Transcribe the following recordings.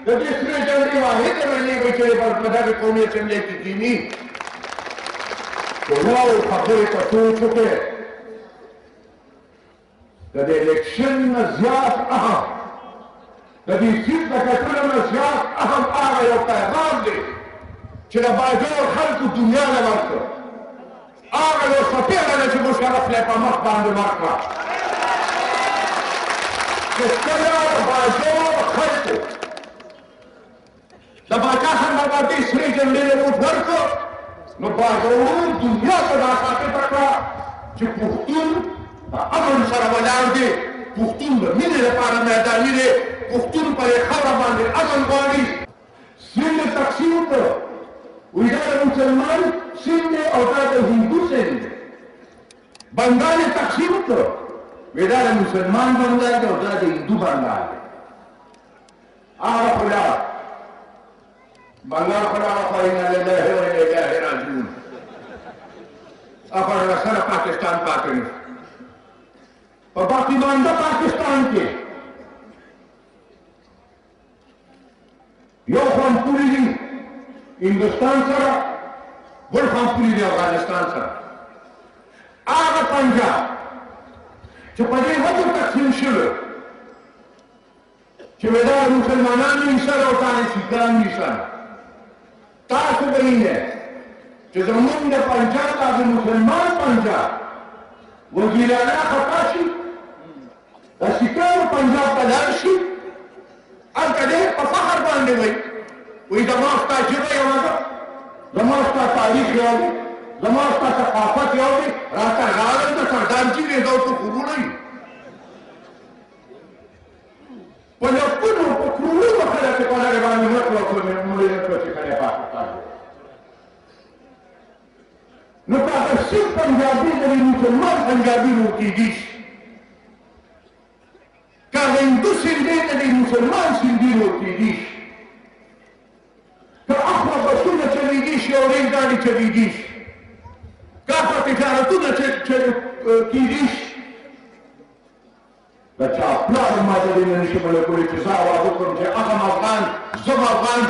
د دې سرې جګړې واحد رڼې وي چې په دغه قومي اسمبلۍ کې کښېني چې واو خبرې ته سوچ وکړې د دې الیکشن نه زیات اهم د دې سیټ د ګټلو نه زیات اهم هغه یو پیغام دی چې د باجوړ خلکو دنیا له ورکړه هغه یو څپېړه ده چې مشرف له په مخ باندې ورکړه چې کله د باجوړ خلکو د باچا خان بابا دې سرې جنډې له ووټ ورکړو نو باجوړ دنیا ته دا ثابته کړه چې پښتون د امن سره ولاړ دی پښتون د مینې لپاره میداني دی پښتون په یې خاوره باندې امن غواړي سند تقسیم کړو وی دا د مسلمان سند دی او دا د هندو سند دی بنګال یې تقسیم کړو وی دا د مسلمان بنګال دی او دا د هندو بنګال دی هغه خو لاړ بنګال خو لاړه خو انا لله و انا الیه راجعون افر سره پاکستان پاتې نه په باقي مانده پاکستان کې یو خان پوری دی هندوستان سره بل خان پوری دی افغانستان سره هغه پنجاب چې په دې وخت تقسیم شوی چې دا مسلمانان یې سره او سیکان یې سره تاسو به یې چې زمونږ د پنجاب د مسلمان پنجاب وزیرانه خطا شي د سیکانو پنجاب ته لاړ شي هلته ډېر په فخر باندې وایي وایي زما ستا ژبه یوه ده زما ستا تاریخ یو دی زما ستا ثقافت یو دی راته راغلم د سردارجي دی دا ورته غرونه وي په لکونو په کروړونو خلک یې په دغې باندې مړه کړو مړه یې کړو چې کله یې پاکستان دی نو که هغه سیخ پنجابي د مسلمان پنجابي نو کېږي شي که هغه هندو سندي د مسلمان سندي نو کېږي شي که اخوا بسونه چلېږي شي او ریل ګاډي چلېږي شي که اخوا تجارتونه کېږي شي د چا پلار ما د دې نه نشي بله کولی چې زه اواز وکړم چې هغه افغان زم افغان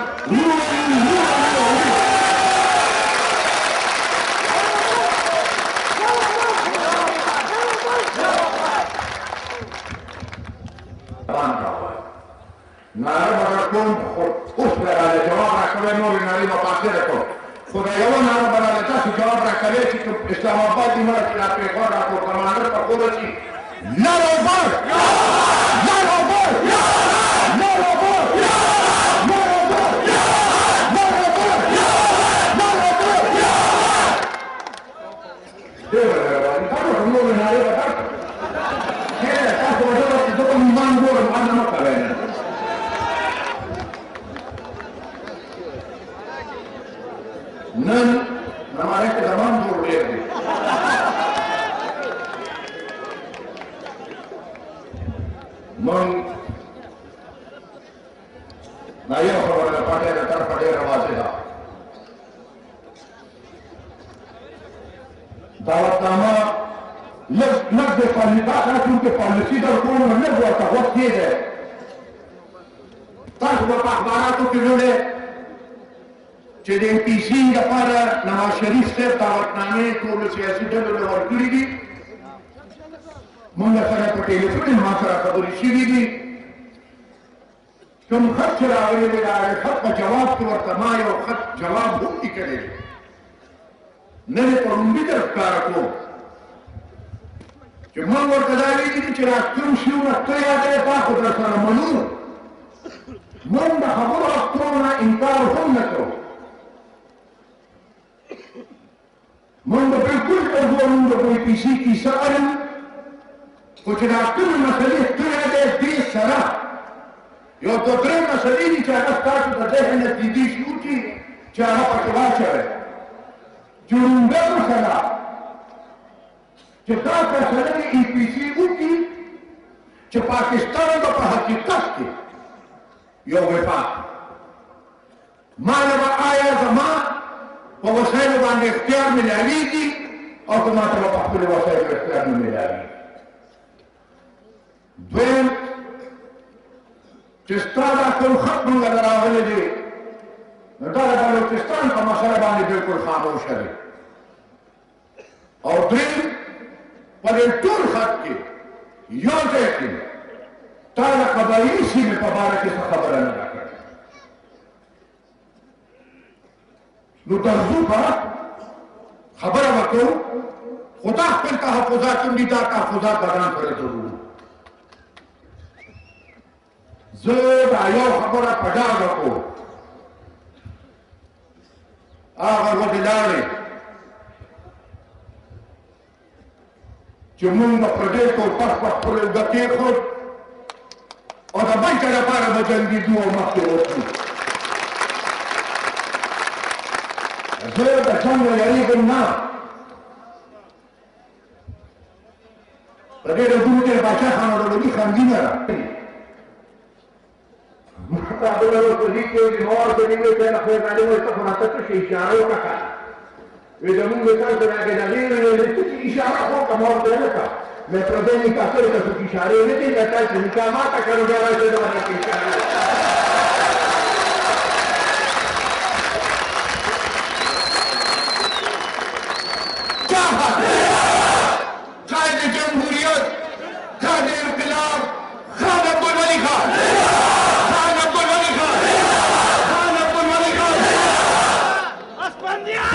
ناره به راکوم خو اوس به راله جواب راکوی نورې نړۍ به پاخره کړو خو د یوه ناره به راله داسې جواب راکوی چې اسلام آباد دې مړه چې دا پېښور راکړو کمانډر په کور شي نر او بر نر او بر نر او بر نر او بر نر او بر نر او بر دې ورته تاسو نورې نړۍ به درک تاسو وجه زه په ایمان ګورم هغه مه کوئ نن زمانه کې زمان جوړ ډېر دی موږ دا یو خبره ده پاټۍ د طرفه ډېره واضح ده دعوتنامه لږ د چونکې پالیسي در کوم نو لږ ورته غوږ کېږی تاسو به په اخباراتو کې لولئ چې د پی سي لپاره نواز شریف صاحب دعوتنامې ټولو سیاسي ډلو له ورکړي دي موږ سره په ټلیفون ما سره خبرې شوي دي کوم خط چې راغلی دی د هغې خط په جواب کې ورته ما یو خط جواب هم لیکلی دی نه یې په لومړي در ښکاره کوم چې موږ ورته دا ویلي دي چې راکوم شیونه ته یادوې تا خو در سره منو موږ د خبرو اترو نه انکار هم نه کوو موږ بالکل ارجو موږ د کوئی کسی کیسه اړم خو چې دا کومې مسلې ته یادوې دې سره یو دوه درې مسلې دي چې هغه ستاسو د ذهن نه کېدی شي وکړي چې هغه پکې واچوئ چې لومړۍ مسله چې دا فیصله د ای پي سي وکړي چې پاکستان به په حقیقت کې یو وفاق ما نه به آیا زما په وسایلو باندې اختیار ملاویږي او که ما ته به په خپلو وسایلو اختیار نه ملاویږي دویم چې ستا دا کوم خط مونږ ته راغلی دی نو دا د بلوچستان په مسله باندې بلکل خاموشه دی او دریم په دې ټول خط کې یو ځای کې تا د قبایلي سیمې په باره کې څه خبره نه ده کړې نو درځو به خبره به کوو خو دا خپل تحفظات هم دي دا تحفظات بدران کړی ضروري زه دا یو خبره په ډاګه کوم هغه ورځې لاړې چې مونږ به پر دې ټوپک په خپل اوږه کېښود او د بل چا لپاره به جنګېدو او مخکې وتلو زه د جنګ نه یېرېږم نه په دې رګونو کې د باچا خان اورولي خنګینه ده مقابله ورپسې کوي چې موار ته نیولې ته نه خدای تعالی وایي ته خو راته څه شي اشاره وکړه وی زمونږ تاسو راکې د دې اشاره خو کوم ورته نه کا मैं प्रभु ने कहा कि तो इशारे में नहीं रहता है जिनका माता करो जरा से वाला के इशारे क्या कायदे जमहूरियत कायदे इनकलाब खान अब्दुल वली खान खान अब्दुल वली खान खान अब्दुल वली खान अस्पंदिया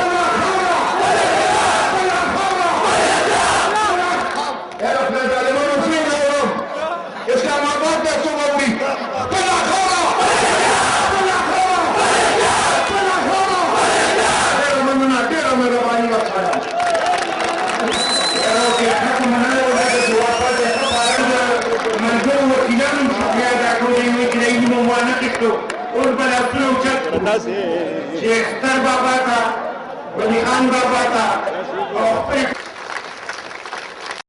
शेखर बाबा